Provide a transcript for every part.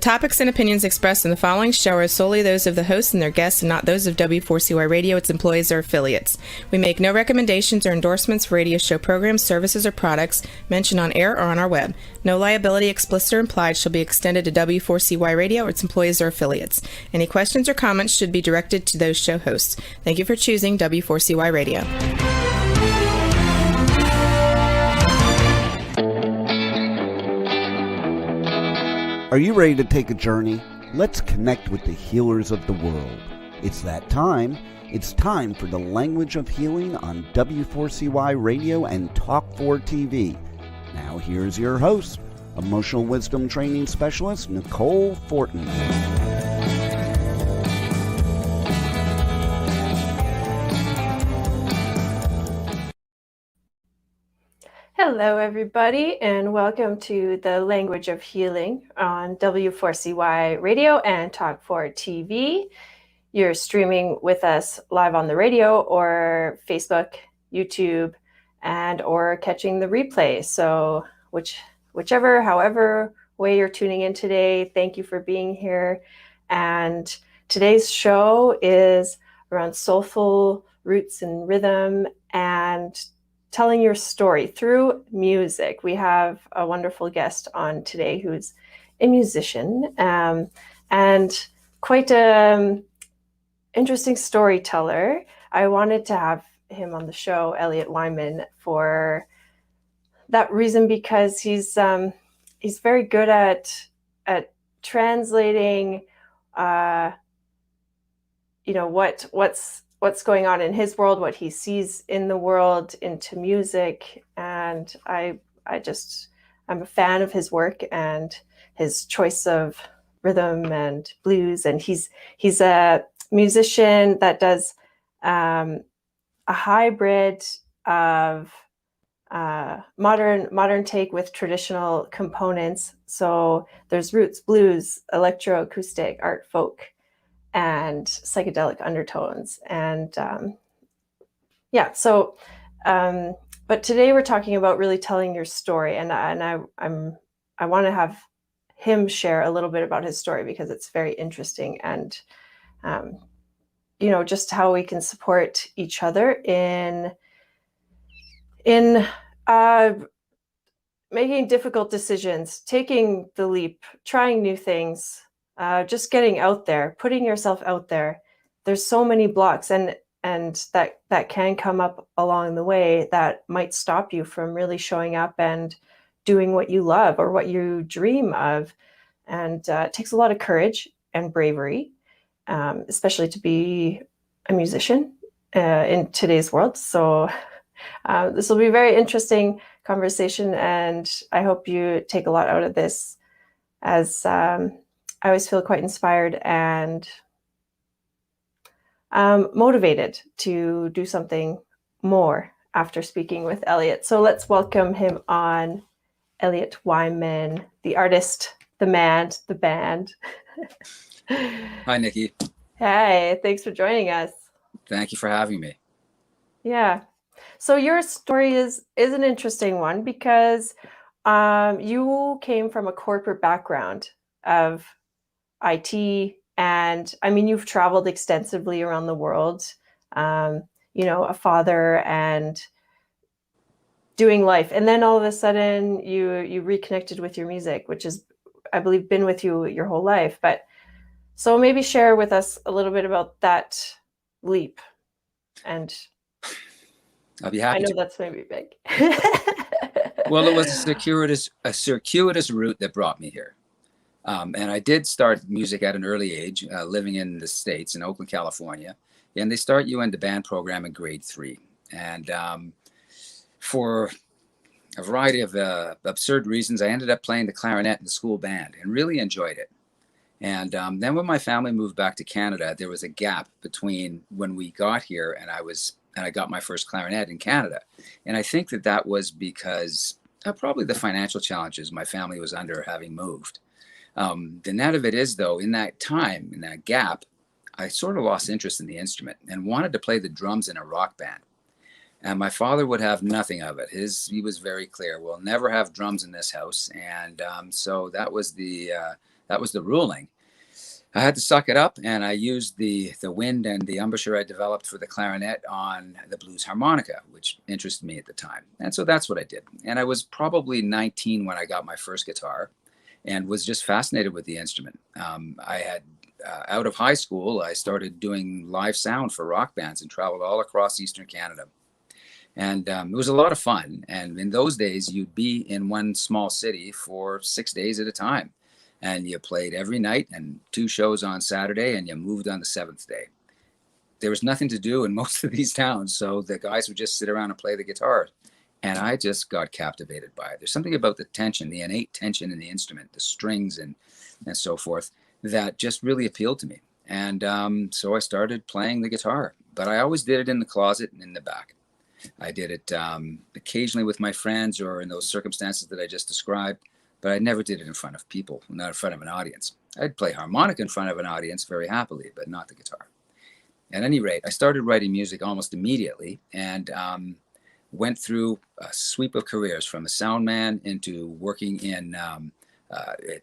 topics and opinions expressed in the following show are solely those of the hosts and their guests and not those of W4CY Radio, its employees, or affiliates. We make no recommendations or endorsements for radio show programs, services, or products mentioned on air or on our web. No liability, explicit or implied, shall be extended to W4CY Radio or its employees or affiliates. Any questions or comments should be directed to those show hosts. Thank you for choosing W4CY Radio. Are you ready to take a journey? Let's connect with the healers of the world. It's that time. It's time for the Language of Healing on W4CY Radio and Talk4 TV. Now here's your host, Emotional Wisdom Training Specialist Nicole Fortin. Hello, everybody, and welcome to the Language of Healing on W4CY Radio and Talk4 TV. You're streaming with us live on the radio or Facebook, YouTube, and or catching the replay. So however way you're tuning in today, thank you for being here. And today's show is around soulful roots and rhythm and telling your story through music. We have a wonderful guest on today who's a musician and quite an interesting storyteller. I wanted to have him on the show, Elliot Wyman, for that reason, because he's very good at translating what's going on in his world, what he sees in the world, into music. And I'm a fan of his work and his choice of rhythm and blues. And he's a musician that does a hybrid of modern take with traditional components. So there's roots, blues, electroacoustic, art, folk, and psychedelic undertones. And but today we're talking about really telling your story, and I want to have him share a little bit about his story because it's very interesting, and just how we can support each other in making difficult decisions, taking the leap, trying new things, just getting out there, putting yourself out there. There's so many blocks and that can come up along the way that might stop you from really showing up and doing what you love or what you dream of. And it takes a lot of courage and bravery, especially to be a musician in today's world. So this will be a very interesting conversation, and I hope you take a lot out of this, as I always feel quite inspired and motivated to do something more after speaking with Elliot. So let's welcome him on, Elliot Wyman, the artist, the man, the band. Hi, Nikki. Hey, thanks for joining us. Thank you for having me. Yeah. So your story is an interesting one because you came from a corporate background of IT, and I mean, you've traveled extensively around the world, a father and doing life. And then all of a sudden you reconnected with your music, which is, I believe, been with you your whole life. But so maybe share with us a little bit about that leap. And I'll be happy. I know to. that's maybe big. Well, it was a circuitous route that brought me here. And I did start music at an early age, living in the States, in Oakland, California. And they start you in the band program in grade 3. And for a variety of absurd reasons, I ended up playing the clarinet in the school band and really enjoyed it. And then when my family moved back to Canada, there was a gap between when we got here and I got my first clarinet in Canada. And I think that was because probably the financial challenges my family was under having moved. The net of it is, though, in that time, in that gap, I sort of lost interest in the instrument and wanted to play the drums in a rock band. And my father would have nothing of it. He was very clear, we'll never have drums in this house. And so that was the that was the ruling. I had to suck it up, and I used the wind and the embouchure I developed for the clarinet on the blues harmonica, which interested me at the time. And so that's what I did. And I was probably 19 when I got my first guitar and was just fascinated with the instrument. I had, out of high school, I started doing live sound for rock bands and traveled all across Eastern Canada. And it was a lot of fun. And in those days, you'd be in one small city for 6 days at a time. And you played every night and 2 shows on Saturday, and you moved on the 7th day. There was nothing to do in most of these towns, so the guys would just sit around and play the guitar. And I just got captivated by it. There's something about the tension, the innate tension in the instrument, the strings and so forth, that just really appealed to me. And so I started playing the guitar. But I always did it in the closet and in the back. I did it occasionally with my friends or in those circumstances that I just described. But I never did it in front of people, not in front of an audience. I'd play harmonica in front of an audience very happily, but not the guitar. At any rate, I started writing music almost immediately and went through a sweep of careers from a sound man into working in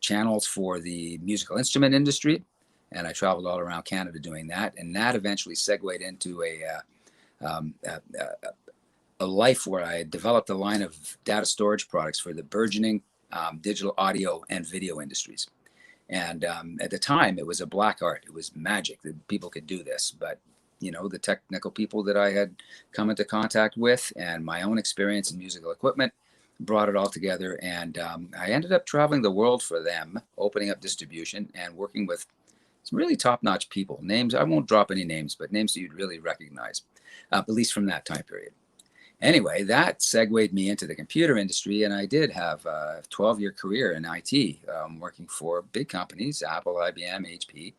channels for the musical instrument industry. And I traveled all around Canada doing that. And that eventually segued into a life where I developed a line of data storage products for the burgeoning digital audio and video industries. And at the time, it was a black art. It was magic that people could do this. But, you know, the technical people that I had come into contact with and my own experience in musical equipment brought it all together. And I ended up traveling the world for them, opening up distribution and working with some really top-notch people. Names, I won't drop any names, but names that you'd really recognize, at least from that time period. Anyway, that segued me into the computer industry, and I did have a 12-year career in IT, working for big companies, Apple, IBM, HP,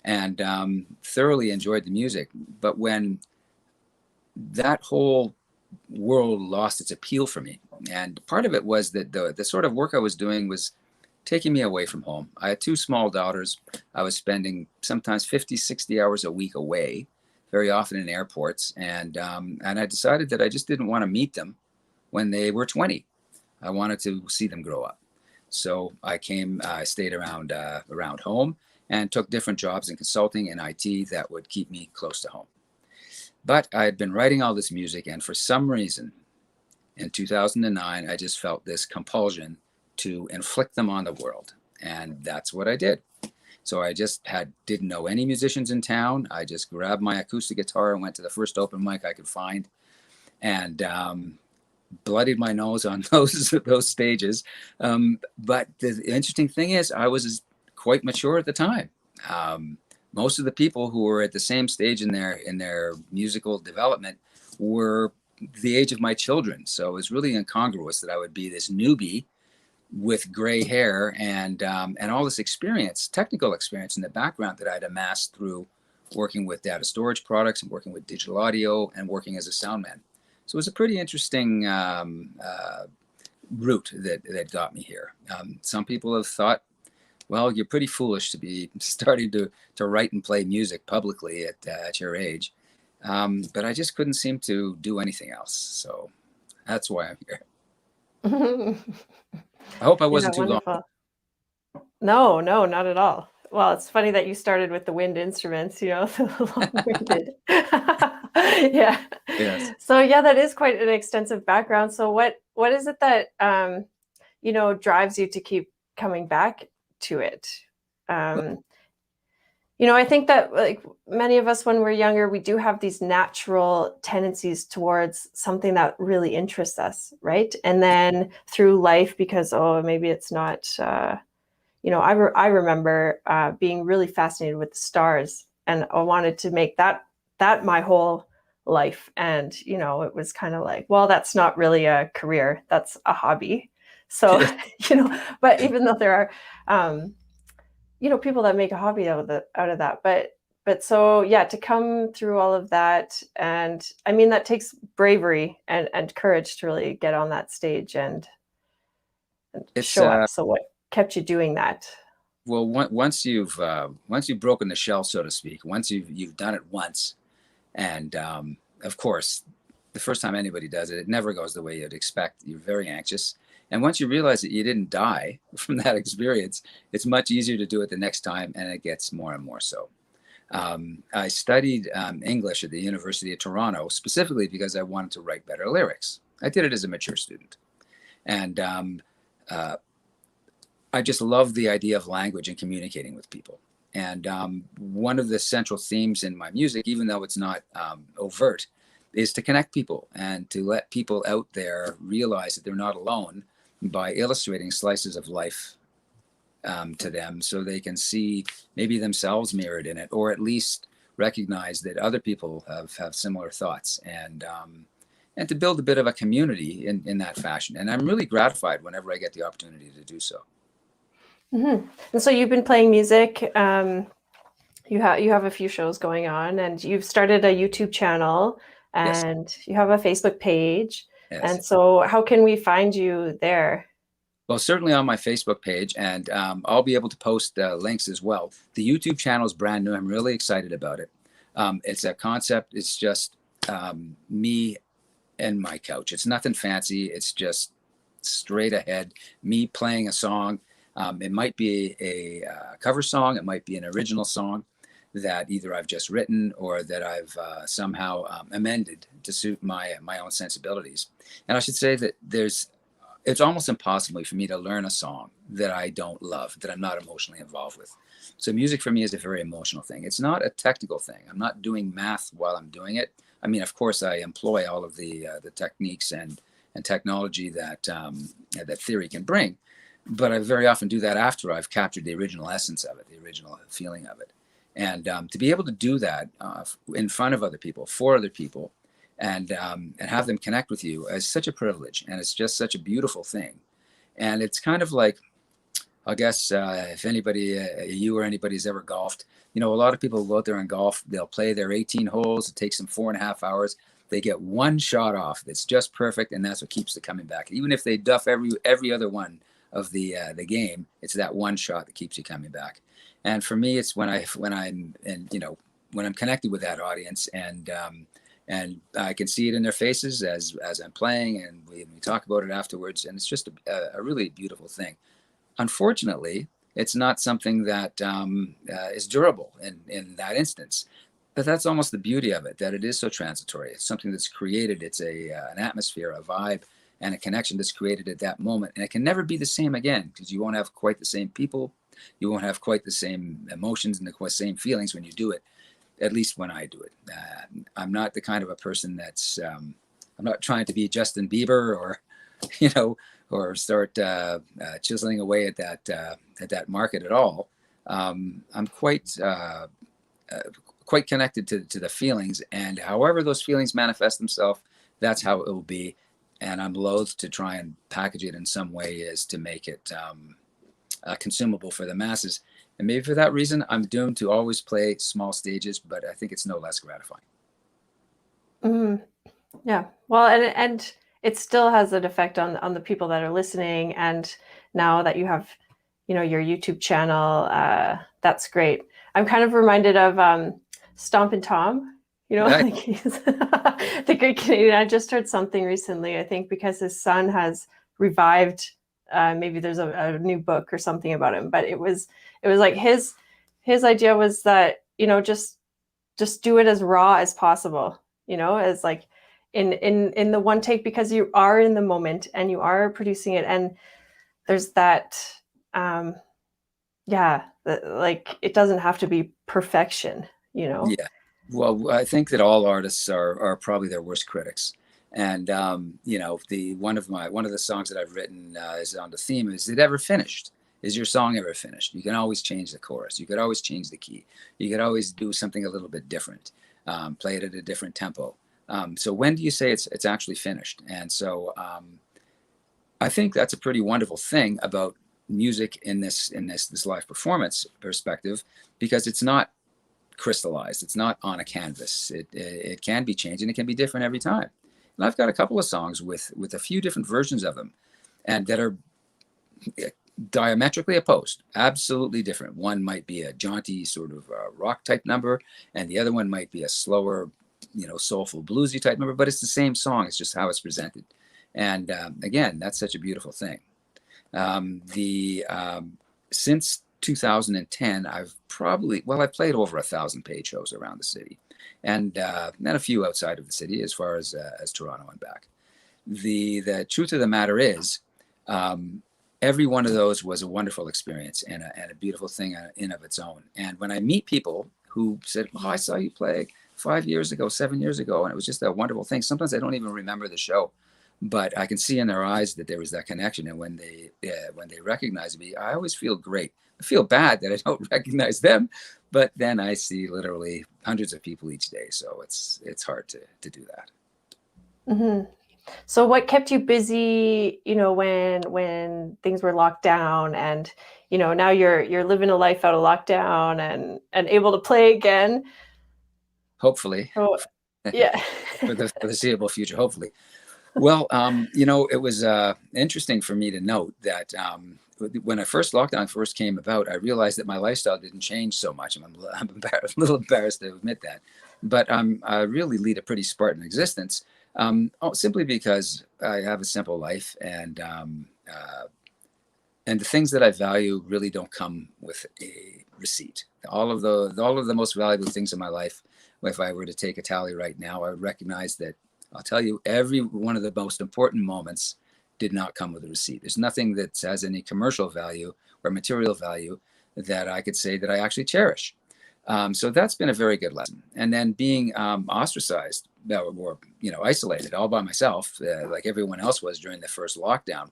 and thoroughly enjoyed the music. But when that whole world lost its appeal for me, and part of it was that the sort of work I was doing was taking me away from home. I had 2 small daughters. I was spending sometimes 50, 60 hours a week away, very often in airports. And I decided that I just didn't want to meet them when they were 20. I wanted to see them grow up. So I stayed around home and took different jobs in consulting and IT that would keep me close to home. But I had been writing all this music, and for some reason, in 2009, I just felt this compulsion to inflict them on the world. And that's what I did. So I just didn't know any musicians in town. I just grabbed my acoustic guitar and went to the first open mic I could find, and bloodied my nose on those stages. But the interesting thing is, I was quite mature at the time. Most of the people who were at the same stage in their musical development were the age of my children. So it was really incongruous that I would be this newbie with gray hair and all this experience, technical experience in the background that I'd amassed through working with data storage products and working with digital audio and working as a sound man. So it was a pretty interesting route that got me here. Some people have thought, well, you're pretty foolish to be starting to write and play music publicly at your age. But I just couldn't seem to do anything else. So that's why I'm here. I hope I wasn't too long. No, not at all. Well, it's funny that you started with the wind instruments, the long-winded. Yeah. Yes. So yeah, that is quite an extensive background. So what is it that drives you to keep coming back to it? I think that, like many of us when we're younger, we do have these natural tendencies towards something that really interests us, right? And then through life, because maybe it's not, I remember being really fascinated with the stars, and I wanted to make that my whole life. And it was kind of like, well, that's not really a career, that's a hobby. So but even though there are people that make a hobby out of that, but so yeah, to come through all of that, and I mean that takes bravery and courage to really get on that stage and show up. So what kept you doing that? Well, once you've broken the shell, so to speak, once you've done it once, and of course, the first time anybody does it, it never goes the way you'd expect. You're very anxious. And once you realize that you didn't die from that experience, it's much easier to do it the next time, and it gets more and more so. I studied English at the University of Toronto, specifically because I wanted to write better lyrics. I did it as a mature student. And I just love the idea of language and communicating with people. And one of the central themes in my music, even though it's not overt, is to connect people and to let people out there realize that they're not alone by illustrating slices of life to them, so they can see maybe themselves mirrored in it, or at least recognize that other people have similar thoughts, and to build a bit of a community in that fashion. And I'm really gratified whenever I get the opportunity to do so. Mm-hmm. And so you've been playing music. You have a few shows going on, and you've started a YouTube channel, and yes, you have a Facebook page. Yes. And so how can we find you there? Well, certainly on my Facebook page, and I'll be able to post links as well. The YouTube channel is brand new. I'm really excited about it. It's a concept. It's just me and my couch. It's nothing fancy. It's just straight ahead, me playing a song. It might be a cover song. It might be an original song that either I've just written or that I've somehow amended to suit my own sensibilities. And I should say that it's almost impossible for me to learn a song that I don't love, that I'm not emotionally involved with. So music for me is a very emotional thing. It's not a technical thing. I'm not doing math while I'm doing it. I mean, of course, I employ all of the techniques and technology that that theory can bring, but I very often do that after I've captured the original essence of it, the original feeling of it. And to be able to do that in front of other people, for other people, and have them connect with you is such a privilege, and it's just such a beautiful thing. And it's kind of like, I guess, if anybody, you or anybody's ever golfed, you know, a lot of people go out there and golf, they'll play their 18 holes, it takes them 4.5 hours, they get one shot off that's just perfect, and that's what keeps them coming back. Even if they duff every other one of the game, it's that one shot that keeps you coming back. And for me, it's when I'm connected with that audience, and I can see it in their faces as I'm playing, and we talk about it afterwards, and it's just a really beautiful thing. Unfortunately, it's not something that is durable in that instance, but that's almost the beauty of it, that it is so transitory. It's something that's created. It's an atmosphere, a vibe, and a connection that's created at that moment, and it can never be the same again, because you won't have quite the same people, you won't have quite the same emotions and the same feelings when you do it. At least when I do it. I'm not the kind of a person that's, I'm not trying to be Justin Bieber or, or start chiseling away at that market at all. I'm quite connected to the feelings, and however those feelings manifest themselves, that's how it will be. And I'm loath to try and package it in some way as to make it consumable for the masses. And maybe for that reason, I'm doomed to always play small stages, but I think it's no less gratifying. Mm-hmm. Yeah. Well, and it still has an effect on the people that are listening. And now that you have, your YouTube channel, that's great. I'm kind of reminded of Stompin' Tom, like he's the great Canadian. I just heard something recently, I think, because his son has revived. Maybe there's a new book or something about him, but it was like his idea was that, just do it as raw as possible, as like in the one take, because you are in the moment and you are producing it. And there's that, like it doesn't have to be perfection, Yeah. Well, I think that all artists are probably their worst critics. And one of the songs that I've written is on the theme: is it ever finished? Is your song ever finished? You can always change the chorus. You could always change the key. You could always do something a little bit different, play it at a different tempo. So when do you say it's actually finished? And so I think that's a pretty wonderful thing about music in this live performance perspective, because it's not crystallized. It's not on a canvas. It can be changed, and it can be different every time. And I've got a couple of songs with a few different versions of them, and that are diametrically opposed, absolutely different. One might be a jaunty sort of rock type number, and the other one might be a slower, soulful bluesy type number, but it's the same song. It's just how it's presented. And again, that's such a beautiful thing. Since 2010, I've played over 1,000 paid shows around the city, and a few outside of the city, as far as Toronto and back. The truth of the matter is, every one of those was a wonderful experience and a beautiful thing in of its own. And when I meet people who said, "Oh, I saw you play 5 years ago, 7 years ago," and it was just a wonderful thing. Sometimes I don't even remember the show, but I can see in their eyes that there was that connection. And when they recognize me, I always feel great. I feel bad that I don't recognize them, but then I see literally hundreds of people each day. So it's hard to do that. Mm-hmm. So what kept you busy, when things were locked down, and, now you're living a life out of lockdown and able to play again? Hopefully. Oh, yeah. For the foreseeable future, hopefully. Well, it was interesting for me to note that when lockdown first came about, I realized that my lifestyle didn't change so much. I'm a little embarrassed to admit that, but I really lead a pretty Spartan existence, simply because I have a simple life, and the things that I value really don't come with a receipt. All of the most valuable things in my life, if I were to take a tally right now, I would recognize that, I'll tell you, every one of the most important moments did not come with a receipt. There's nothing that has any commercial value or material value that I could say that I actually cherish. So that's been a very good lesson. And then being ostracized or isolated all by myself, like everyone else was during the first lockdown,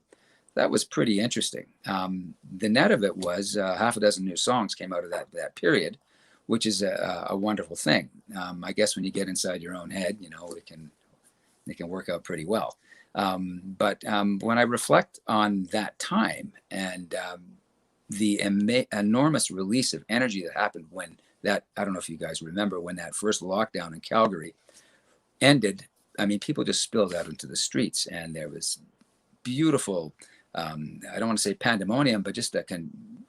that was pretty interesting. The net of it was half a dozen new songs came out of that period, which is a wonderful thing. I guess when you get inside your own head, it can work out pretty well. But when I reflect on that time and the enormous release of energy that happened when I don't know if you guys remember, when that first lockdown in Calgary ended, I mean, people just spilled out into the streets, and there was beautiful, I don't want to say pandemonium, but just a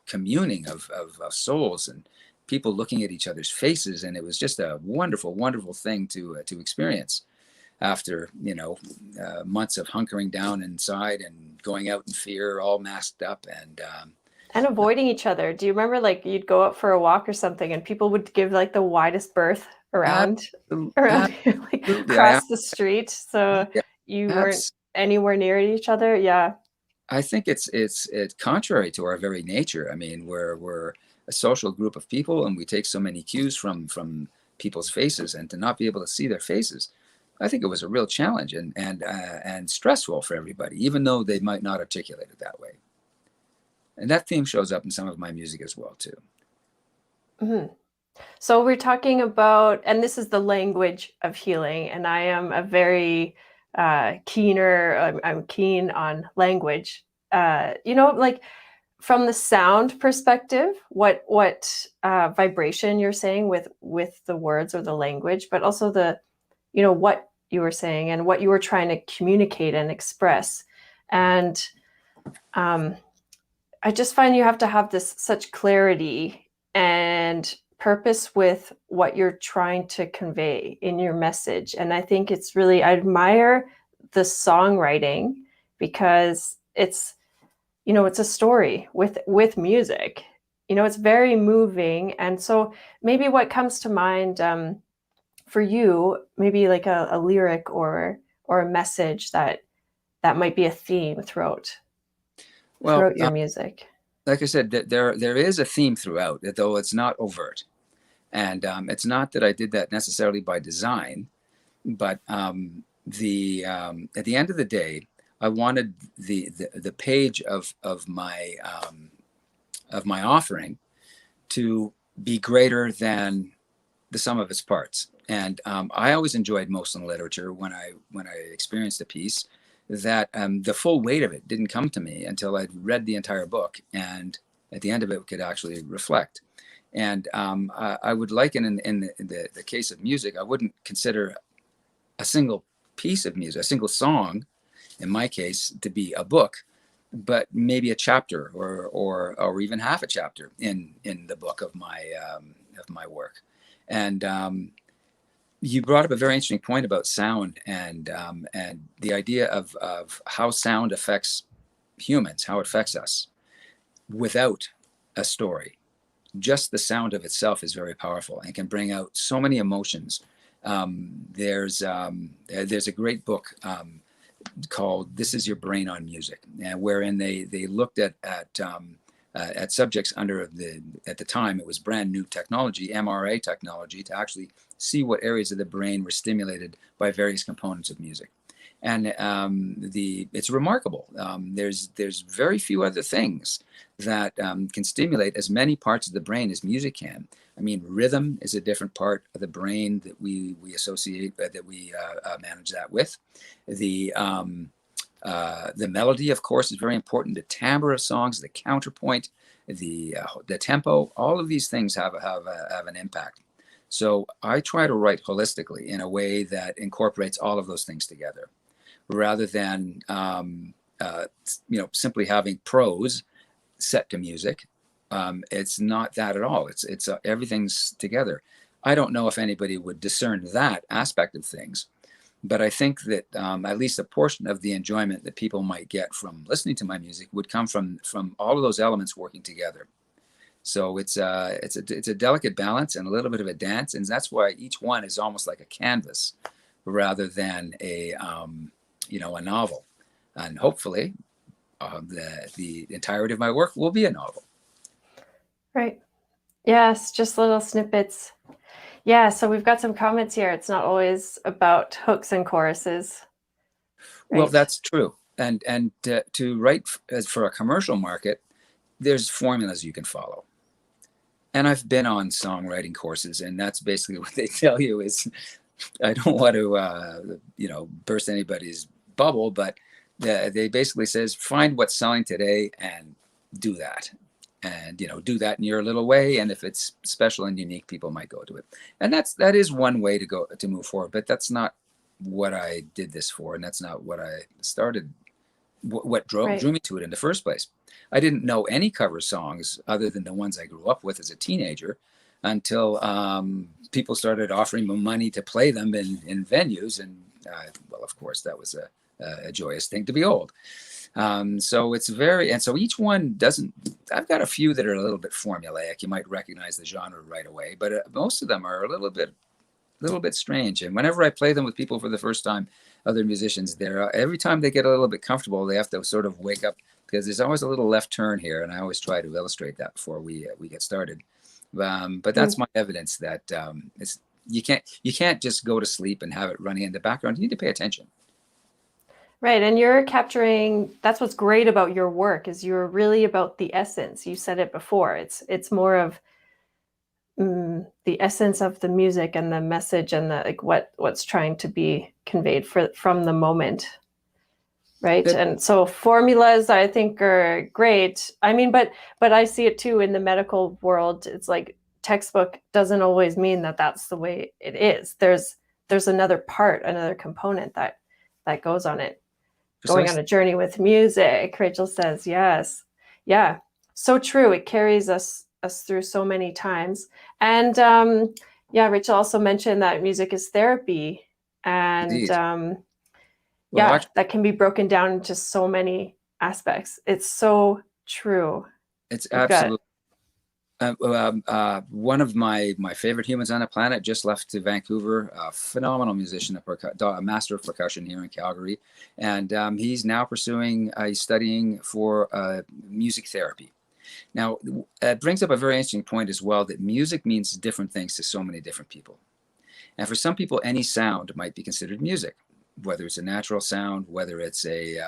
communing of souls and people looking at each other's faces. And it was just a wonderful, wonderful thing to experience after, months of hunkering down inside and going out in fear, all masked up and avoiding each other. Do you remember, like, you'd go out for a walk or something and people would give like the widest berth around like across the street, so you weren't anywhere near each other? Yeah. I think it's contrary to our very nature. I mean, we're a social group of people, and we take so many cues from people's faces, and to not be able to see their faces, I think it was a real challenge and stressful for everybody, even though they might not articulate it that way. And that theme shows up in some of my music as well, too. Mm-hmm. So we're talking about, and this is the language of healing, and I am a very I'm keen on language. Like from the sound perspective, what vibration you're saying with the words or the language, but also the, what you were saying and what you were trying to communicate and express. And I just find you have to have such clarity and purpose with what you're trying to convey in your message. And I think it's really, I admire the songwriting, because it's a story with music. It's very moving. And so maybe what comes to mind for you, maybe like a lyric or a message that might be a theme throughout your music. Like I said, there is a theme throughout, though it's not overt. And it's not that I did that necessarily by design, but at the end of the day, I wanted the page of my offering to be greater than the sum of its parts. And I always enjoyed most in literature when I experienced a piece, that the full weight of it didn't come to me until I'd read the entire book, and at the end of it could actually reflect. And I would liken in the case of music, I wouldn't consider a single piece of music, a single song, in my case, to be a book, but maybe a chapter or even half a chapter in the book of my work. And You brought up a very interesting point about sound and the idea of how sound affects humans, how it affects us without a story. Just the sound of itself is very powerful and can bring out so many emotions. There's a great book called "This Is Your Brain on Music," wherein they looked at subjects at the time it was brand new technology, MRA technology, to actually see what areas of the brain were stimulated by various components of music. And it's remarkable. There's very few other things that can stimulate as many parts of the brain as music can. I mean, rhythm is a different part of the brain that we associate, that we manage that with. The melody, of course, is very important. The timbre of songs, the counterpoint, the tempo, all of these things have an impact. So I try to write holistically in a way that incorporates all of those things together, rather than simply having prose set to music. It's not that at all. It's everything's together. I don't know if anybody would discern that aspect of things, but I think that at least a portion of the enjoyment that people might get from listening to my music would come from all of those elements working together. So it's a delicate balance and a little bit of a dance, and that's why each one is almost like a canvas rather than a novel. And hopefully, the entirety of my work will be a novel. Right. Yes, just little snippets. Yeah, so we've got some comments here. It's not always about hooks and choruses. Right? Well, that's true. And to write for a commercial market, there's formulas you can follow. And I've been on songwriting courses, and that's basically what they tell you is, I don't want to, burst anybody's bubble, but they basically says, find what's selling today and do that. And, do that in your little way. And if it's special and unique, people might go to it. And that is one way to move forward, but that's not what I did this for. And that's not what I started, what drew me to it in the first place. I didn't know any cover songs other than the ones I grew up with as a teenager until people started offering me money to play them in venues. And well, of course, that was a joyous thing to behold. So each one doesn't, I've got a few that are a little bit formulaic. You might recognize the genre right away, but most of them are a little bit strange. And whenever I play them with people for the first time, other musicians there, every time they get a little bit comfortable, they have to sort of wake up, because there's always a little left turn here. And I always try to illustrate that before we get started. But that's my evidence that you can't just go to sleep and have it running in the background. You need to pay attention. Right. And you're capturing, that's what's great about your work, is you're really about the essence. You said it before. It's more of the essence of the music and the message and the what's trying to be conveyed from the moment. Right. And so formulas, I think, are great. I mean, but I see it too in the medical world. It's like textbook doesn't always mean that that's the way it is. There's another part, another component that goes on it. Precisely. Going on a journey with music, Rachel says, yes. Yeah, so true. It carries us through so many times. And Rachel also mentioned that music is therapy. And that can be broken down into so many aspects. It's so true. It's absolutely. One of my favorite humans on the planet just left to Vancouver, a phenomenal musician, a master of percussion here in Calgary. And he's now studying for music therapy. Now, it brings up a very interesting point as well, that music means different things to so many different people. And for some people, any sound might be considered music, whether it's a natural sound, whether it's a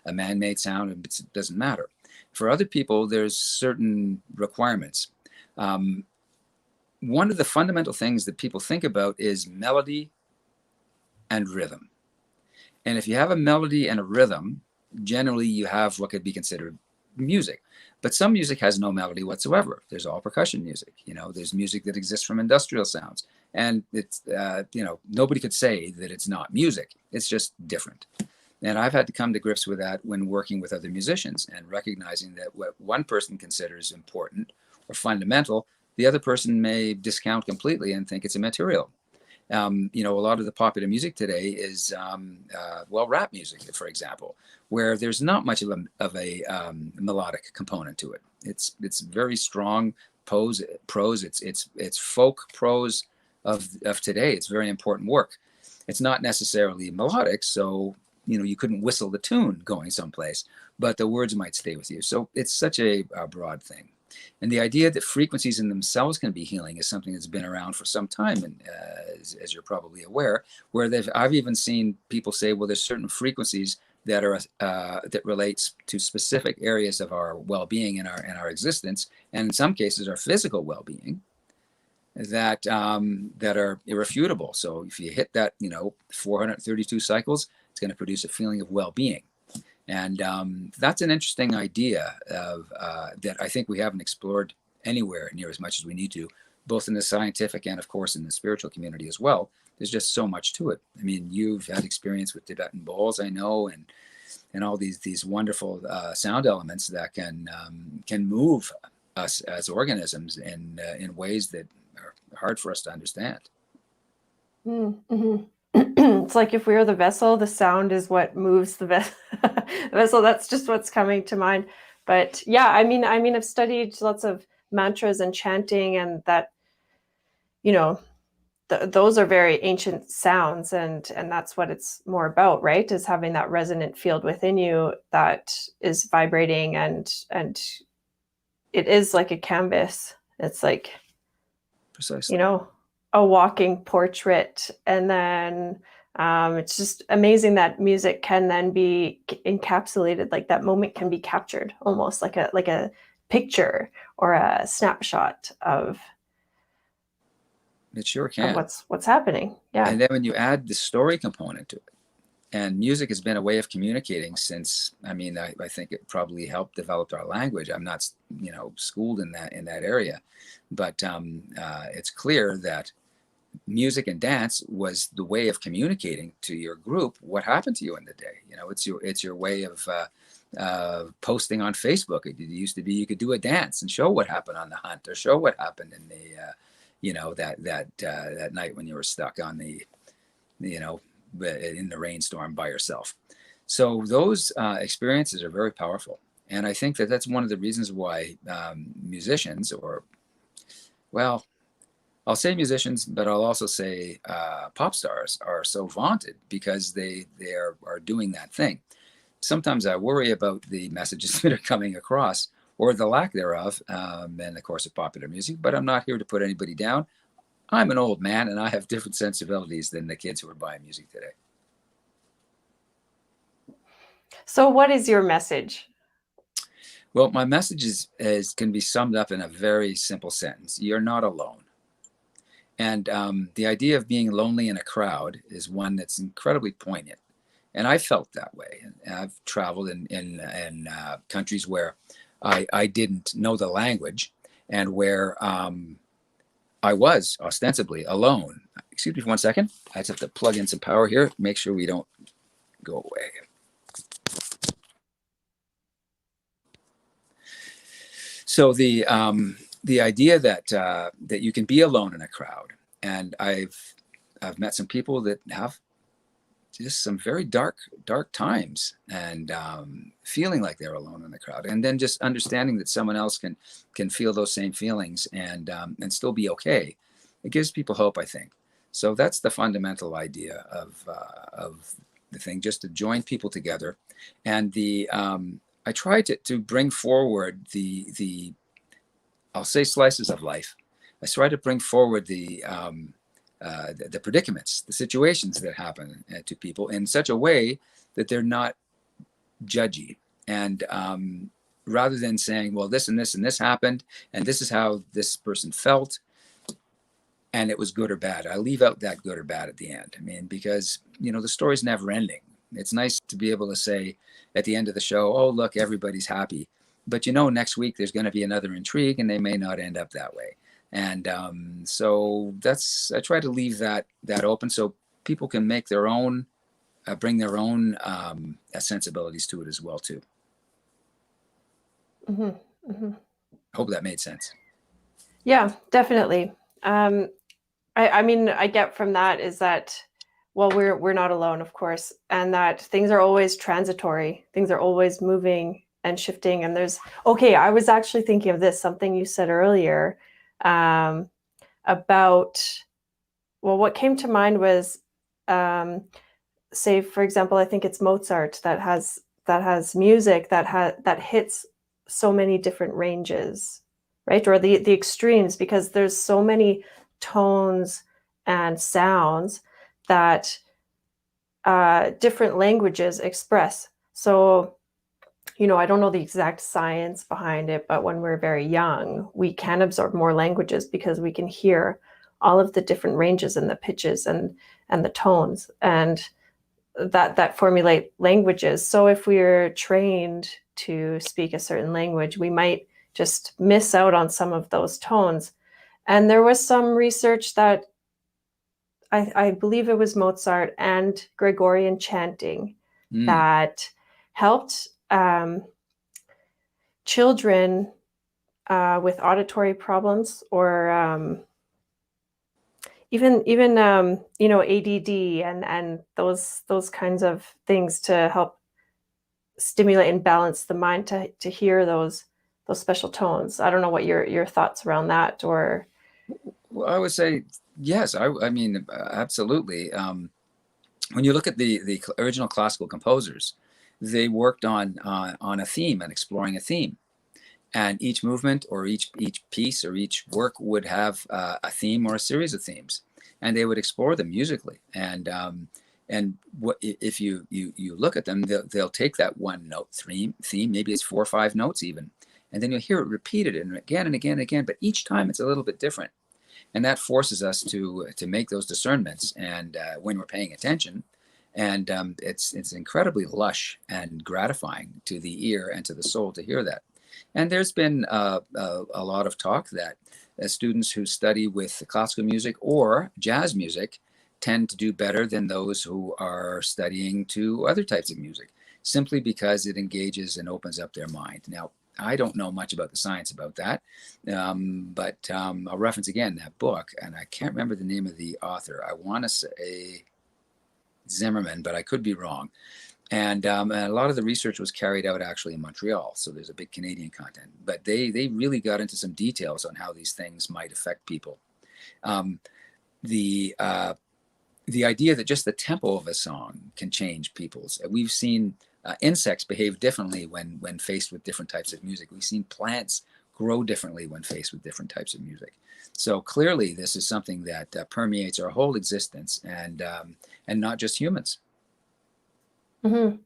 man-made sound, it doesn't matter. For other people, there's certain requirements. One of the fundamental things that people think about is melody and rhythm. And if you have a melody and a rhythm, generally you have what could be considered music. But some music has no melody whatsoever. There's all percussion music. There's music that exists from industrial sounds. And it's, nobody could say that it's not music. It's just different. And I've had to come to grips with that when working with other musicians, and recognizing that what one person considers important or fundamental, the other person may discount completely and think it's immaterial. A lot of the popular music today is, rap music, for example, where there's not much of a melodic component to it. It's very strong prose. It's folk prose of today. It's very important work. It's not necessarily melodic, so you couldn't whistle the tune going someplace, but the words might stay with you. So it's such a broad thing. And the idea that frequencies in themselves can be healing is something that's been around for some time, and as you're probably aware, where I've even seen people say, well, there's certain frequencies that are that relates to specific areas of our well-being and our existence, and in some cases our physical well-being, that are irrefutable. So if you hit that 432 cycles, it's going to produce a feeling of well-being. And that's an interesting idea of that I think we haven't explored anywhere near as much as we need to, both in the scientific and, of course, in the spiritual community as well. There's just so much to it. I mean, you've had experience with Tibetan bowls, I know, and all these wonderful sound elements that can move us as organisms in ways that are hard for us to understand. Mm-hmm. It's like if we are the vessel, the sound is what moves the vessel. That's just what's coming to mind. But yeah, I mean, I've studied lots of mantras and chanting, and that, those are very ancient sounds, and that's what it's more about, right? Is having that resonant field within you that is vibrating, and it is like a canvas. It's like, precisely, a walking portrait. And then it's just amazing that music can then be encapsulated, like that moment can be captured almost like a picture or a snapshot of it sure can. What's happening. Yeah. And then when you add the story component to it, and music has been a way of communicating since, I think it probably helped develop our language. I'm not, schooled in that area, but it's clear that music and dance was the way of communicating to your group what happened to you in the day. It's your way of posting on Facebook. It used to be you could do a dance and show what happened on the hunt, or show what happened in the that night when you were stuck on the in the rainstorm by yourself. So those experiences are very powerful, and I think that's one of the reasons why musicians, or I'll say musicians, but I'll also say pop stars are so vaunted, because they are doing that thing. Sometimes I worry about the messages that are coming across, or the lack thereof, in the course of popular music, but I'm not here to put anybody down. I'm an old man, and I have different sensibilities than the kids who are buying music today. So what is your message? Well, my message can be summed up in a very simple sentence. You're not alone. And the idea of being lonely in a crowd is one that's incredibly poignant. And I felt that way. I've traveled in countries where I didn't know the language, and where I was ostensibly alone. Excuse me for 1 second. I just have to plug in some power here, make sure we don't go away. So the idea that you can be alone in a crowd, and I've met some people that have just some very dark times, and feeling like they're alone in the crowd, and then just understanding that someone else can feel those same feelings and still be okay. It gives people hope, I think. So that's the fundamental idea of the thing, just to join people together. And I try to bring forward the I'll say slices of life. I try to bring forward the predicaments, the situations that happen to people in such a way that they're not judgy. And rather than saying, well, this and this and this happened, and this is how this person felt, and it was good or bad, I leave out that good or bad at the end. Because, the story's never ending. It's nice to be able to say at the end of the show, oh, look, everybody's happy. But, next week there's going to be another intrigue, and they may not end up that way. And so I try to leave that open, so people can make their own, bring their own sensibilities to it as well, too. Mm-hmm. Mm-hmm. I hope that made sense. Yeah, definitely. I mean, I get from that is that, well, we're not alone, of course, and that things are always transitory. Things are always moving and shifting. And okay, I was actually thinking of this, something you said earlier, about, well, what came to mind was, say, for example, I think it's Mozart that has music that hits so many different ranges, right? Or the extremes, because there's so many tones and sounds that different languages express. So, I don't know the exact science behind it, but when we're very young, we can absorb more languages because we can hear all of the different ranges and the pitches and the tones, and that formulate languages. So if we're trained to speak a certain language, we might just miss out on some of those tones. And there was some research that I believe it was Mozart and Gregorian chanting that helped children with auditory problems, or even ADD and those kinds of things, to help stimulate and balance the mind to hear those special tones. I don't know what your thoughts around that, or. Well, I would say yes. I mean, absolutely. When you look at the original classical composers, they worked on a theme and exploring a theme, and each movement or each piece or each work would have a theme or a series of themes, and they would explore them musically. And what if you look at them, they'll take that one note theme, maybe it's 4 or 5 notes even, and then you'll hear it repeated and again and again and again, but each time it's a little bit different. And that forces us to make those discernments, and when we're paying attention, and it's incredibly lush and gratifying to the ear and to the soul to hear that. And there's been a lot of talk that students who study with classical music or jazz music tend to do better than those who are studying to other types of music, simply because it engages and opens up their mind. Now, I don't know much about the science about that, but I'll reference again that book, and I can't remember the name of the author. I want to say Zimmerman, but I could be wrong. And a lot of the research was carried out actually in Montreal, so there's a big Canadian content. But they really got into some details on how these things might affect people. The idea that just the tempo of a song can change people's. We've seen insects behave differently when faced with different types of music. We've seen plants grow differently when faced with different types of music. So clearly, this is something that permeates our whole existence, and not just humans. Mm-hmm.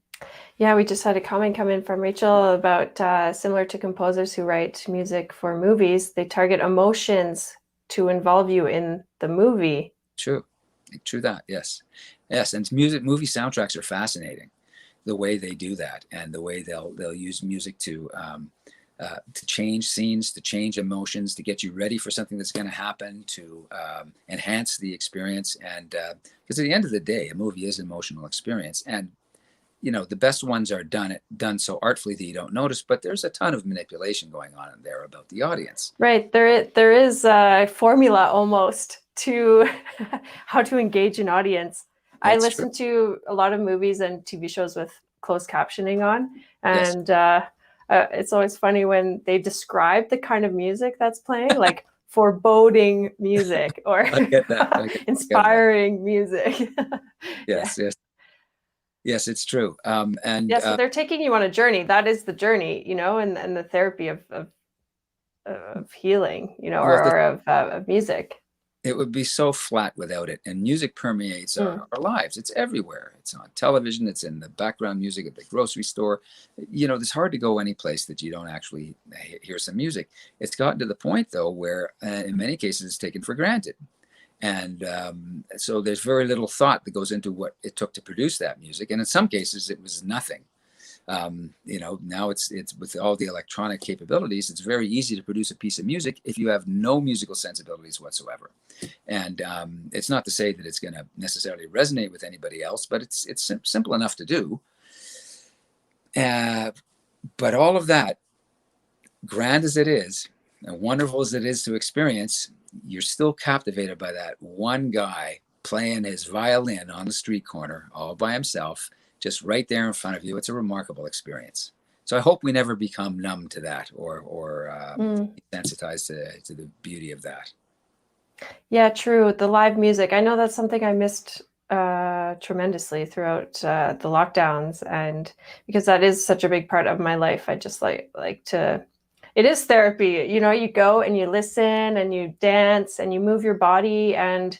Yeah, we just had a comment come in from Rachel about similar to composers who write music for movies, they target emotions to involve you in the movie. True that, yes. And movie soundtracks are fascinating, the way they do that, and the way they'll use music to change scenes, to change emotions, to get you ready for something that's going to happen, to enhance the experience. And because at the end of the day, a movie is an emotional experience, and the best ones are done so artfully that you don't notice, but there's a ton of manipulation going on in there about the audience. Right. There is a formula almost to how to engage an audience. I listen to a lot of movies and TV shows with closed captioning on, and it's always funny when they describe the kind of music that's playing, like foreboding music or inspiring music. Yes, it's true. So they're taking you on a journey. That is the journey, and the therapy of healing, or of music. It would be so flat without it. And music permeates our lives. It's everywhere. It's on television. It's in the background music at the grocery store. It's hard to go any place that you don't actually hear some music. It's gotten to the point, though, where in many cases it's taken for granted. And so there's very little thought that goes into what it took to produce that music. And in some cases, it was nothing. Now it's with all the electronic capabilities, it's very easy to produce a piece of music if you have no musical sensibilities whatsoever. And it's not to say that it's going to necessarily resonate with anybody else, but it's simple enough to do. But all of that, grand as it is, And wonderful as it is to experience, you're still captivated by that one guy playing his violin on the street corner all by himself, just right there in front of you. It's a remarkable experience. So I hope we never become numb to that or desensitized to the beauty of that. Yeah, true. The live music. I know that's something I missed tremendously throughout the lockdowns, and because that is such a big part of my life, I just like to. It is therapy. You know, you go and you listen and you dance and you move your body, and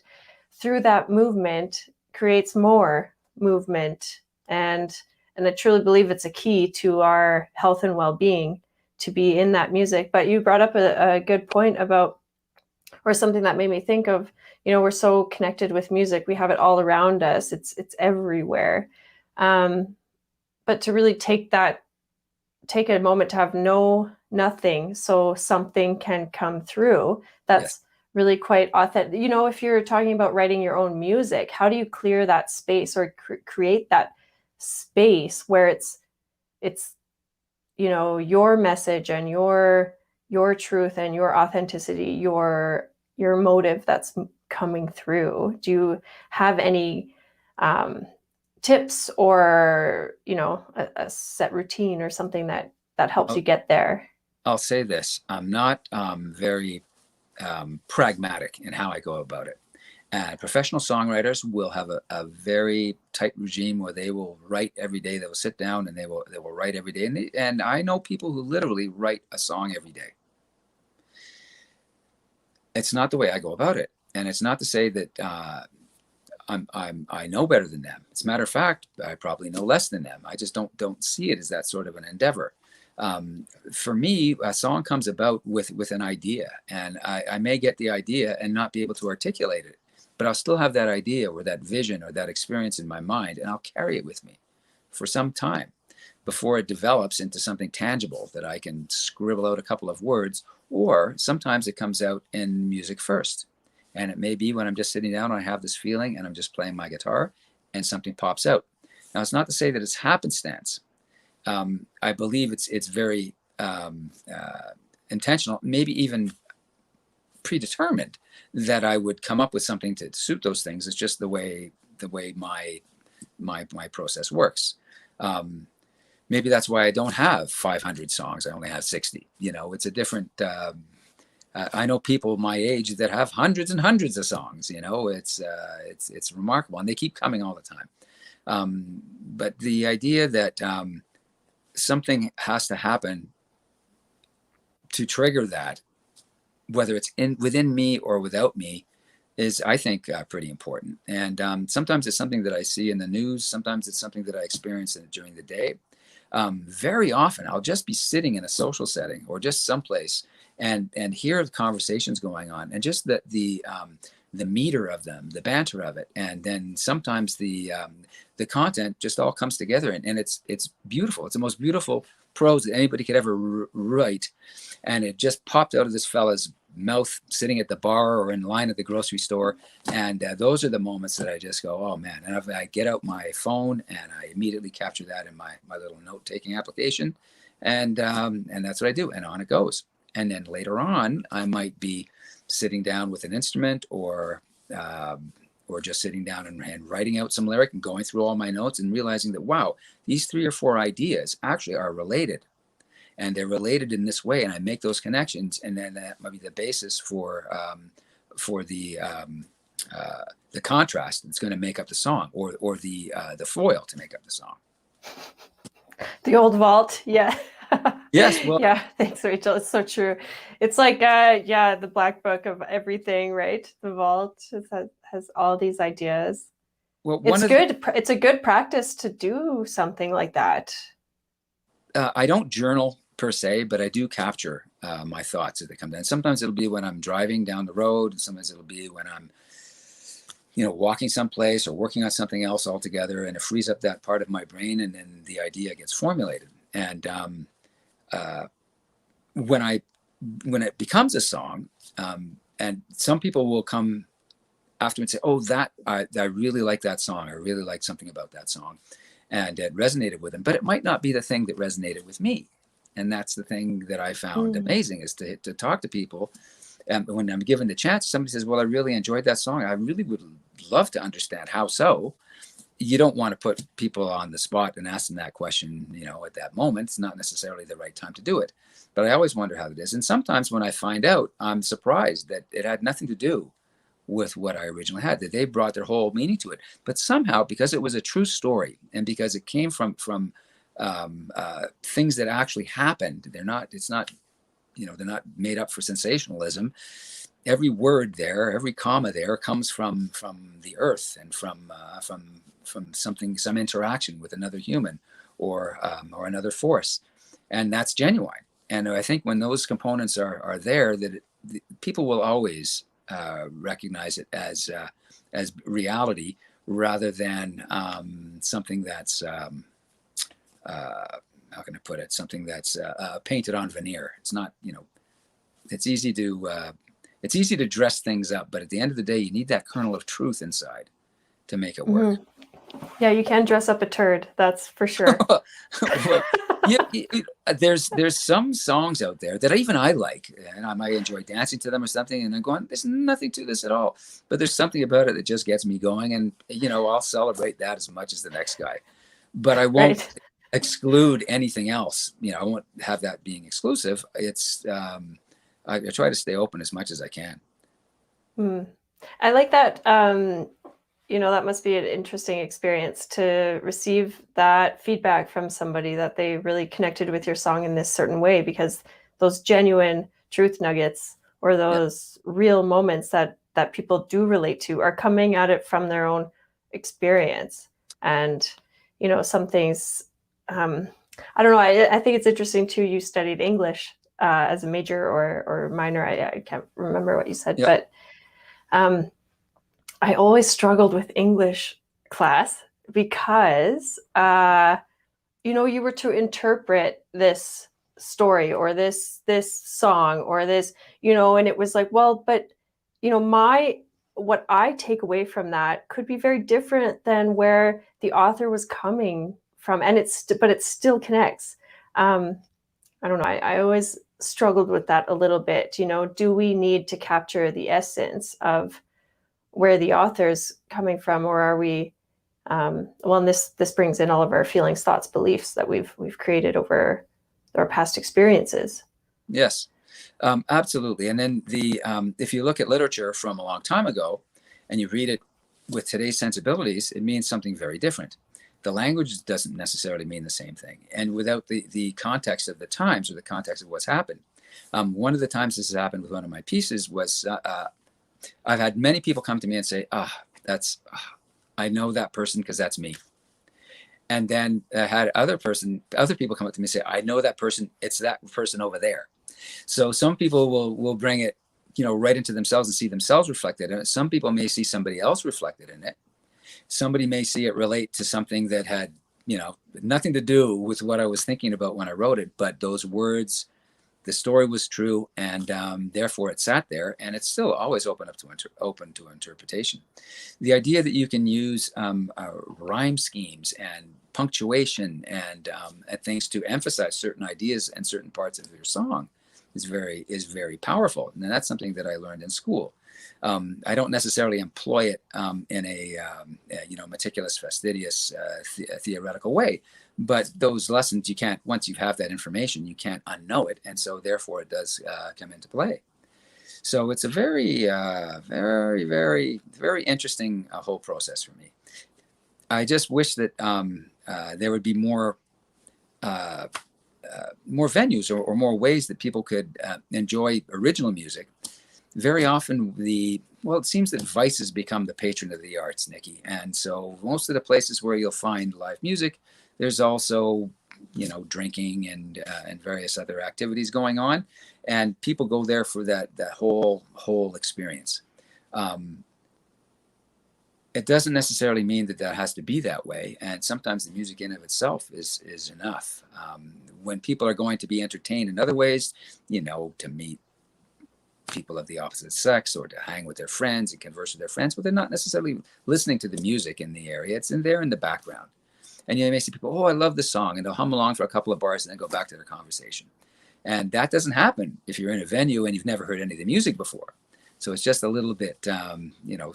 through that movement creates more movement. And I truly believe it's a key to our health and well-being to be in that music. But you brought up a good point about, or something that made me think of, you know, we're so connected with music. We have it all around us. It's everywhere. But to really take a moment to have nothing, so something can come through. That's Yes. really quite authentic. You know, if you're talking about writing your own music, how do you clear that space or create that space where it's, you know, your message and your truth and your authenticity, your motive that's coming through? Do you have any tips or, you know, a set routine or something that helps you get there? I'll say this. I'm not very pragmatic in how I go about it. And professional songwriters will have a very tight regime where they will write every day. They will sit down and they will write every day. And I know people who literally write a song every day. It's not the way I go about it. And it's not to say that I know better than them. As a matter of fact, I probably know less than them. I just don't see it as that sort of an endeavor. For me, a song comes about with an idea, and I may get the idea and not be able to articulate it, but I'll still have that idea or that vision or that experience in my mind, and I'll carry it with me for some time before it develops into something tangible that I can scribble out a couple of words, or sometimes it comes out in music first. And it may be when I'm just sitting down and I have this feeling and I'm just playing my guitar and something pops out. Now, it's not to say that it's happenstance. I believe it's very intentional, maybe even predetermined, that I would come up with something to suit those things. It's just the way my process works. Maybe that's why I don't have 500 songs. I only have 60. You know, it's a different. I know people my age that have hundreds and hundreds of songs. You know, it's remarkable, and they keep coming all the time. But the idea that something has to happen to trigger that, whether it's within me or without me, is, I think, pretty important. And sometimes it's something that I see in the news. Sometimes it's something that I experience during the day. Very often, I'll just be sitting in a social setting or just someplace and hear the conversations going on, and just the meter of them, the banter of it, and then sometimes the content just all comes together, and it's beautiful. It's the most beautiful prose that anybody could ever write, and it just popped out of this fella's mouth sitting at the bar or in line at the grocery store, and those are the moments that I just go, oh man. And I get out my phone and I immediately capture that in my little note-taking application, and that's what I do, and on it goes. And then later on, I might be sitting down with an instrument or just sitting down and writing out some lyric and going through all my notes and realizing that, wow, these 3 or 4 ideas actually are related, and they're related in this way. And I make those connections, and then that might be the basis for the contrast that's going to make up the song, or the foil to make up the song. The old vault, yeah. Yes, well, yeah, thanks, Rachel. It's so true. It's like the black book of everything, right? The vault has all these ideas. Well, it's a good practice to do something like that. I don't journal per se, but I do capture my thoughts as they come down. Sometimes it'll be when I'm driving down the road, and sometimes it'll be when I'm, walking someplace or working on something else altogether, and it frees up that part of my brain, and then the idea gets formulated. And when it becomes a song, and some people will come after and say, oh, I really like that song. I really like something about that song. And it resonated with them, but it might not be the thing that resonated with me. And that's the thing that I found amazing, is to talk to people. And when I'm given the chance, somebody says, well, I really enjoyed that song. I really would love to understand how so. You don't want to put people on the spot and ask them that question, at that moment. It's not necessarily the right time to do it. But I always wonder how it is. And sometimes when I find out, I'm surprised that it had nothing to do with what I originally had, that they brought their whole meaning to it. But somehow, because it was a true story, and because it came from things that actually happened, they're not made up for sensationalism. Every word there, every comma there comes from the earth, and from something, some interaction with another human or another force. And that's genuine. And I think when those components are there, that people will always recognize it as reality, rather than something that's how can I put it? Something that's painted on veneer. It's not, it's easy to dress things up, but at the end of the day, you need that kernel of truth inside to make it work. Yeah, you can dress up a turd. That's for sure. Well, there's some songs out there that even I like, and I might enjoy dancing to them or something, and I'm going, there's nothing to this at all. But there's something about it that just gets me going, and I'll celebrate that as much as the next guy. But I won't exclude anything else. I won't have that being exclusive. It's I try to stay open as much as I can. I like that. That must be an interesting experience to receive that feedback from somebody that they really connected with your song in this certain way, because those genuine truth nuggets, or those real moments that people do relate to, are coming at it from their own experience. And, some things, I don't know. I think it's interesting too. You studied English as a major or minor. I can't remember what you said, but I always struggled with English class, because, you were to interpret this story or this song or this, and it was like, well, but, what I take away from that could be very different than where the author was coming from. And it still connects. I don't know. I always struggled with that a little bit. Do we need to capture the essence of where the author's coming from, or are we and this brings in all of our feelings, thoughts, beliefs that we've created over our past experiences. Yes, absolutely. And then if you look at literature from a long time ago and you read it with today's sensibilities, it means something very different. The language doesn't necessarily mean the same thing. And without the context of the times, or the context of what's happened. One of the times this has happened with one of my pieces was I've had many people come to me and say, I know that person because that's me. And then I had other people come up to me and say, I know that person, it's that person over there. So some people will bring it, right into themselves and see themselves reflected in it. Some people may see somebody else reflected in it. Somebody may see it relate to something that had, nothing to do with what I was thinking about when I wrote it, but those words, the story was true, and therefore it sat there, and it's still always open to interpretation. The idea that you can use rhyme schemes and punctuation and things to emphasize certain ideas and certain parts of your song is very powerful, and that's something that I learned in school. I don't necessarily employ it in a meticulous, fastidious, theoretical way. But those lessons, you can't, once you have that information, you can't unknow it. And so therefore it does come into play. So it's a very, very, very, very interesting whole process for me. I just wish that there would be more venues or more ways that people could enjoy original music. Very often it seems that vices become the patron of the arts, Nikki. And so most of the places where you'll find live music, there's also, drinking and various other activities going on, and people go there for that whole experience. It doesn't necessarily mean that has to be that way, and sometimes the music in of itself is enough. When people are going to be entertained in other ways, to meet people of the opposite sex or to hang with their friends and converse with their friends, but they're not necessarily listening to the music in the area. It's in there in the background. And you may see people, oh, I love this song, and they'll hum along for a couple of bars and then go back to their conversation. And that doesn't happen if you're in a venue and you've never heard any of the music before. So it's just a little bit,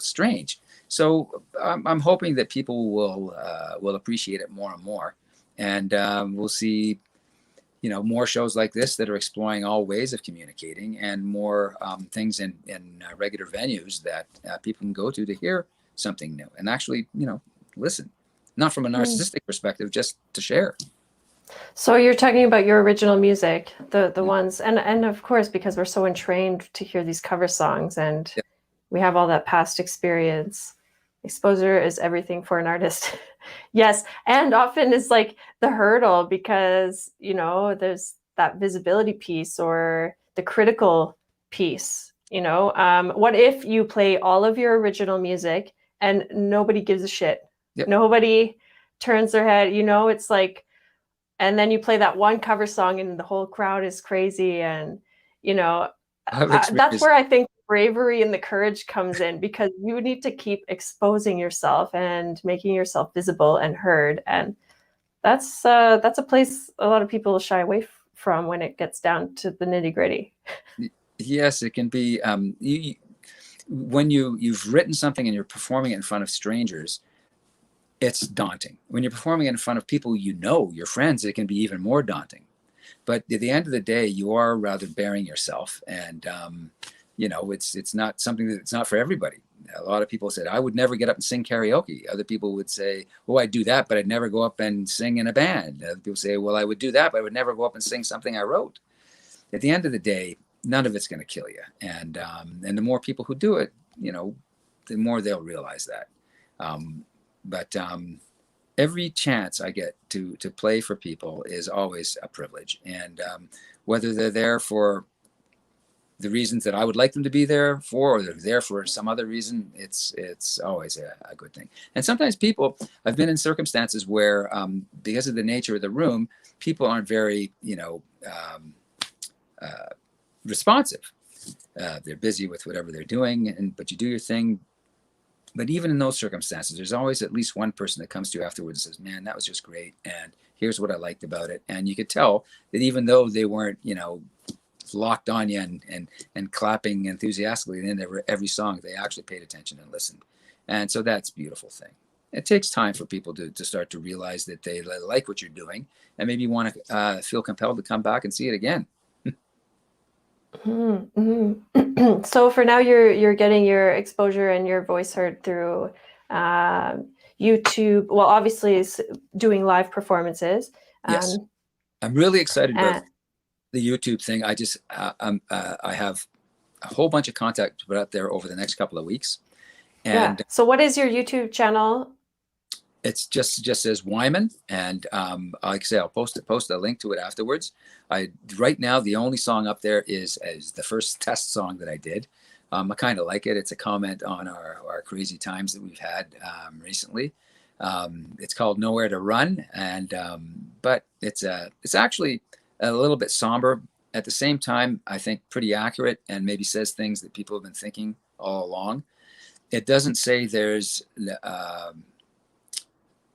strange. So I'm hoping that people will appreciate it more and more, and we'll see, more shows like this that are exploring all ways of communicating, and more things in regular venues that people can go to hear something new and actually, listen, not from a narcissistic perspective, just to share. So you're talking about your original music, the ones, and of course, because we're so entrained to hear these cover songs, and we have all that past experience. Exposure is everything for an artist. Yes, and often it's like the hurdle, because there's that visibility piece or the critical piece. What if you play all of your original music and nobody gives a shit? Yep. Nobody turns their head. It's like. And then you play that one cover song and the whole crowd is crazy. And, that's where I think bravery and the courage comes in, because you need to keep exposing yourself and making yourself visible and heard. And that's a place a lot of people shy away from when it gets down to the nitty gritty. Yes, it can be. When you've written something and you're performing it in front of strangers, it's daunting. When you're performing in front of people, your friends, it can be even more daunting. But at the end of the day, you are rather bearing yourself, and it's not something that's not for everybody. A lot of people said, I would never get up and sing karaoke. Other people would say, oh, I'd do that, but I'd never go up and sing in a band. Other people say, well, I would do that, but I would never go up and sing something I wrote. At the end of the day, none of it's going to kill you. And the more people who do it, the more they'll realize that. But every chance I get to play for people is always a privilege. And whether they're there for the reasons that I would like them to be there for, or they're there for some other reason, it's always a good thing. And sometimes I've been in circumstances where, because of the nature of the room, people aren't very, responsive. They're busy with whatever they're doing, but you do your thing. But even in those circumstances, there's always at least one person that comes to you afterwards and says, man, that was just great, and here's what I liked about it. And you could tell that even though they weren't, locked on you and clapping enthusiastically in every song, they actually paid attention and listened. And so that's a beautiful thing. It takes time for people to start to realize that they like what you're doing and maybe want to feel compelled to come back and see it again. Mm-hmm. So for now, you're getting your exposure and your voice heard through YouTube. Well, obviously, it's doing live performances. Yes, I'm really excited about the YouTube thing. I just I have a whole bunch of content to put out there over the next couple of weeks. And so, what is your YouTube channel? It's just says Wyman, and like I say, I'll post a link to it afterwards. Right now, the only song up there is the first test song that I did. I kind of like it. It's a comment on our crazy times that we've had recently. It's called Nowhere to Run, and but it's actually a little bit somber. At the same time, I think pretty accurate, and maybe says things that people have been thinking all along. It doesn't say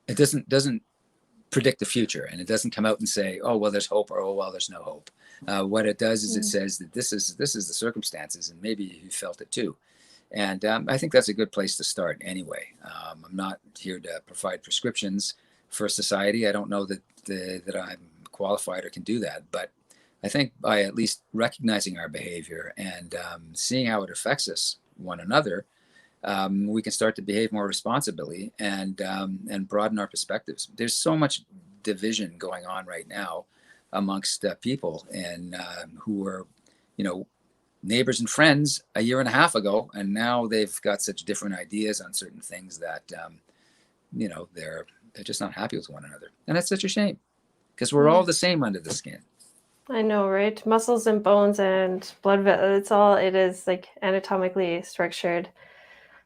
it doesn't predict the future, and it doesn't come out and say, oh, well, there's hope, or oh, well, there's no hope. What it does is it says that this is the circumstances, and maybe you felt it too. And I think that's a good place to start anyway. I'm not here to provide prescriptions for society. I don't know that I'm qualified or can do that, but I think by at least recognizing our behavior and seeing how it affects us, one another, we can start to behave more responsibly and broaden our perspectives. There's so much division going on right now amongst people, and who were, neighbors and friends a year and a half ago, and now they've got such different ideas on certain things that they're just not happy with one another, and that's such a shame, because we're all the same under the skin. I know, right? Muscles and bones and blood, it is like anatomically structured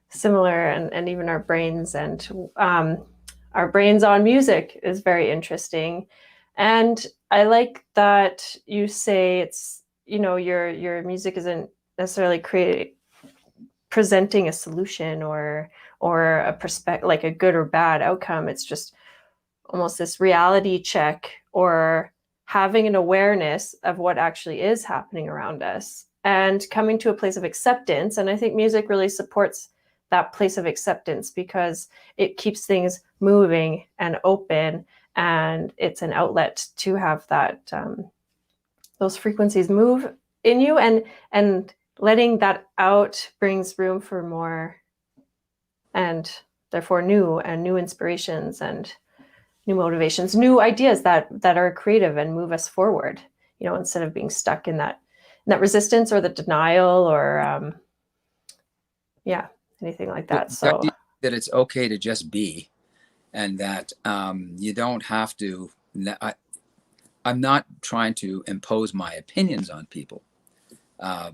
similar, and even our brains, and our brains on music is very interesting. And I like that you say it's, your music isn't necessarily presenting a solution or a perspective, like a good or bad outcome. It's just almost this reality check, or having an awareness of what actually is happening around us and coming to a place of acceptance. And I think music really supports that place of acceptance because it keeps things moving and open, and it's an outlet to have that those frequencies move in you, and letting that out brings room for more, and therefore new inspirations and new motivations, new ideas that are creative and move us forward, instead of being stuck in that resistance or the denial or anything like that. So that it's okay to just be, and that you don't have to. I'm not trying to impose my opinions on people. I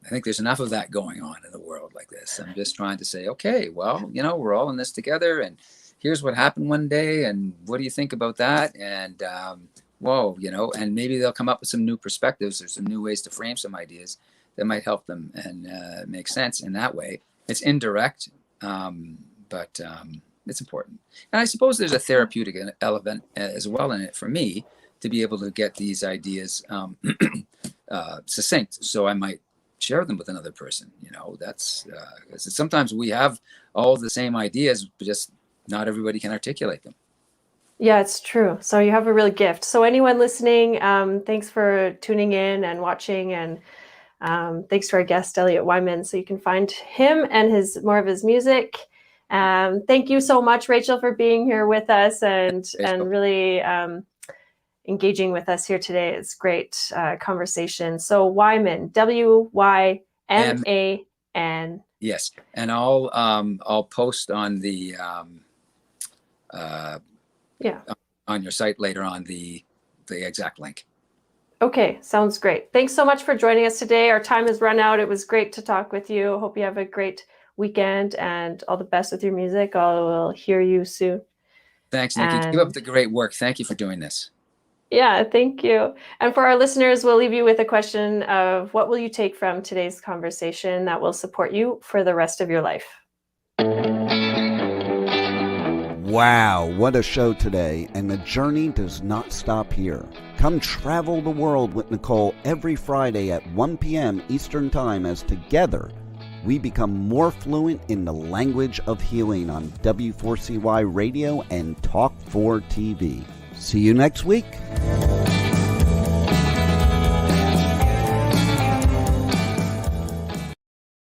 think there's enough of that going on in the world like this. I'm just trying to say, okay, well, we're all in this together, and here's what happened one day, and what do you think about that? And and maybe they'll come up with some new perspectives or some new ways to frame some ideas that might help them and make sense in that way. It's indirect, but it's important. And I suppose there's a therapeutic element as well in it for me to be able to get these ideas succinct, so I might share them with another person. That's sometimes we have all the same ideas, but just not everybody can articulate them. Yeah, it's true. So you have a real gift. So anyone listening, thanks for tuning in and watching, and thanks to our guest, Elliot Wyman. So you can find him and more of his music. Thank you so much, Rachel, for being here with us and really engaging with us here today. It's great conversation. So Wyman, WYMAN. Yes, and I'll post on the on your site later on the exact link. Okay, sounds great. Thanks so much for joining us today. Our time has run out. It was great to talk with you. Hope you have a great weekend and all the best with your music. I will hear you soon. Thanks, Nikki. Keep up the great work. Thank you for doing this. Yeah, thank you. And for our listeners, we'll leave you with a question of what will you take from today's conversation that will support you for the rest of your life? Wow, what a show today, and the journey does not stop here. Come travel the world with Nicole every Friday at 1 p.m. Eastern Time as together we become more fluent in the language of healing on W4CY Radio and Talk 4 TV. See you next week.